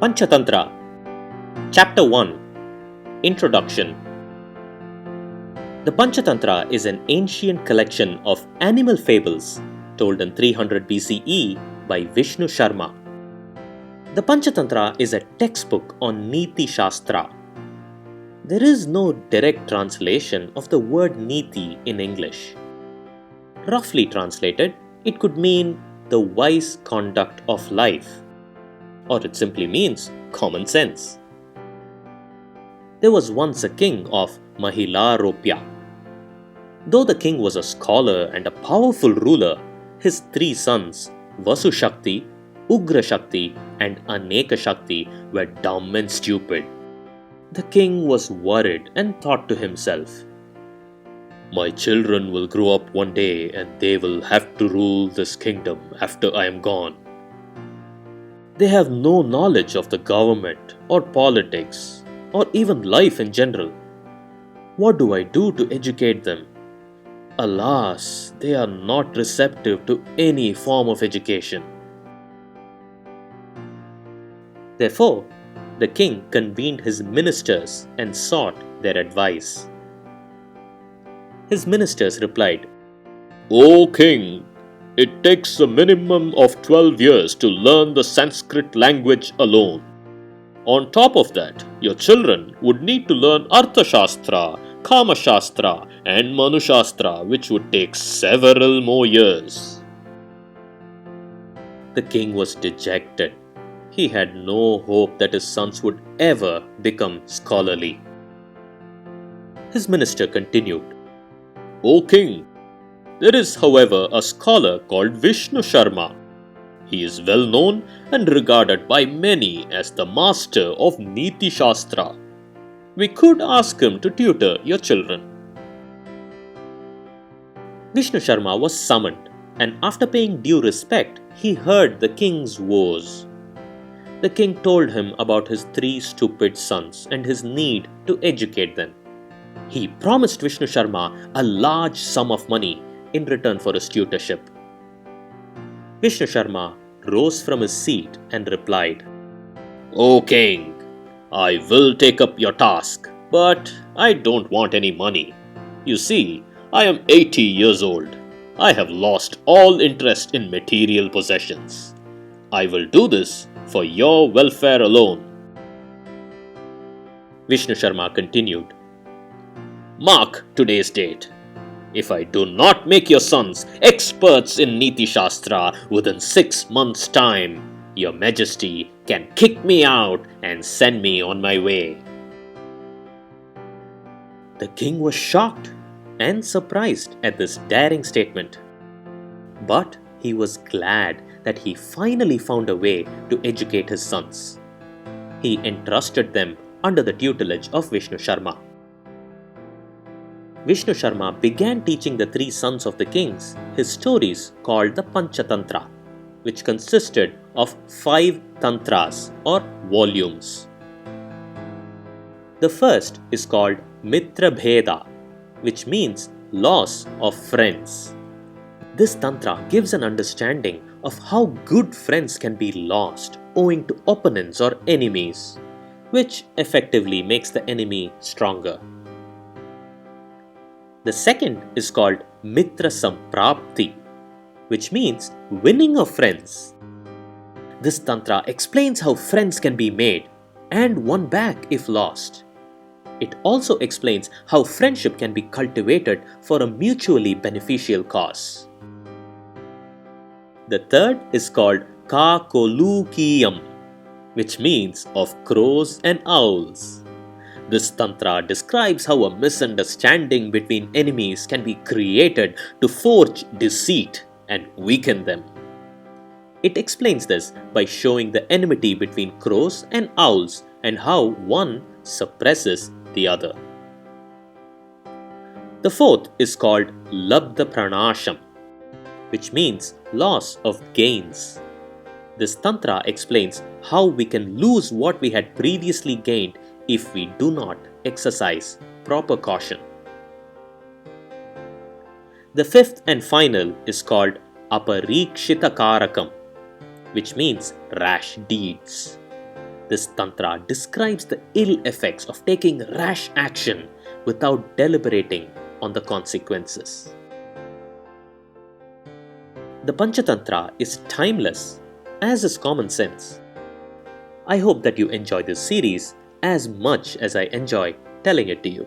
Panchatantra, Chapter 1, Introduction. The Panchatantra is an ancient collection of animal fables told in 300 BCE by Vishnu Sharma. The Panchatantra is a textbook on Niti Shastra. There is no direct translation of the word Niti in English. Roughly translated, it could mean the wise conduct of life, or it simply means common sense. There was once a king of Mahilaropya. Though the king was a scholar and a powerful ruler, his three sons, Vasushakti, Ugrashakti, and Anekashakti, were dumb and stupid. The king was worried and thought to himself, "My children will grow up one day and they will have to rule this kingdom after I am gone. They have no knowledge of the government or politics or even life in general. What do I do to educate them? Alas, they are not receptive to any form of education." Therefore, the king convened his ministers and sought their advice. His ministers replied, "O king, it takes a minimum of 12 years to learn the Sanskrit language alone. On top of that, your children would need to learn Arthashastra, Kamashastra, and Manushastra, which would take several more years." The king was dejected. He had no hope that his sons would ever become scholarly. His minister continued, "O king, there is, however, a scholar called Vishnu Sharma. He is well known and regarded by many as the master of Niti Shastra. We could ask him to tutor your children." Vishnu Sharma was summoned, and after paying due respect, he heard the king's woes. The king told him about his three stupid sons and his need to educate them. He promised Vishnu Sharma a large sum of money in return for his tutorship. Vishnu Sharma rose from his seat and replied, "O king, I will take up your task, but I don't want any money. You see, I am 80 years old. I have lost all interest in material possessions. I will do this for your welfare alone." Vishnu Sharma continued, "Mark today's date. If I do not make your sons experts in Niti Shastra within 6 months' time, your majesty can kick me out and send me on my way." The king was shocked and surprised at this daring statement. But he was glad that he finally found a way to educate his sons. He entrusted them under the tutelage of Vishnu Sharma. Vishnu Sharma began teaching the three sons of the kings his stories called the Panchatantra, which consisted of 5 tantras or volumes. The first is called Mitra Bheda, which means loss of friends. This tantra gives an understanding of how good friends can be lost owing to opponents or enemies, which effectively makes the enemy stronger. The second is called Mitra Samprapti, which means winning of friends. This tantra explains how friends can be made and won back if lost. It also explains how friendship can be cultivated for a mutually beneficial cause. The third is called Kakolukiyam, which means of crows and owls. This tantra describes how a misunderstanding between enemies can be created to forge deceit and weaken them. It explains this by showing the enmity between crows and owls and how one suppresses the other. The fourth is called Labdha Pranasham, which means loss of gains. This tantra explains how we can lose what we had previously gained if we do not exercise proper caution. The fifth and final is called Aparikshita Karakam, which means rash deeds. This tantra describes the ill effects of taking rash action without deliberating on the consequences. The Panchatantra is timeless, as is common sense. I hope that you enjoy this series as much as I enjoy telling it to you.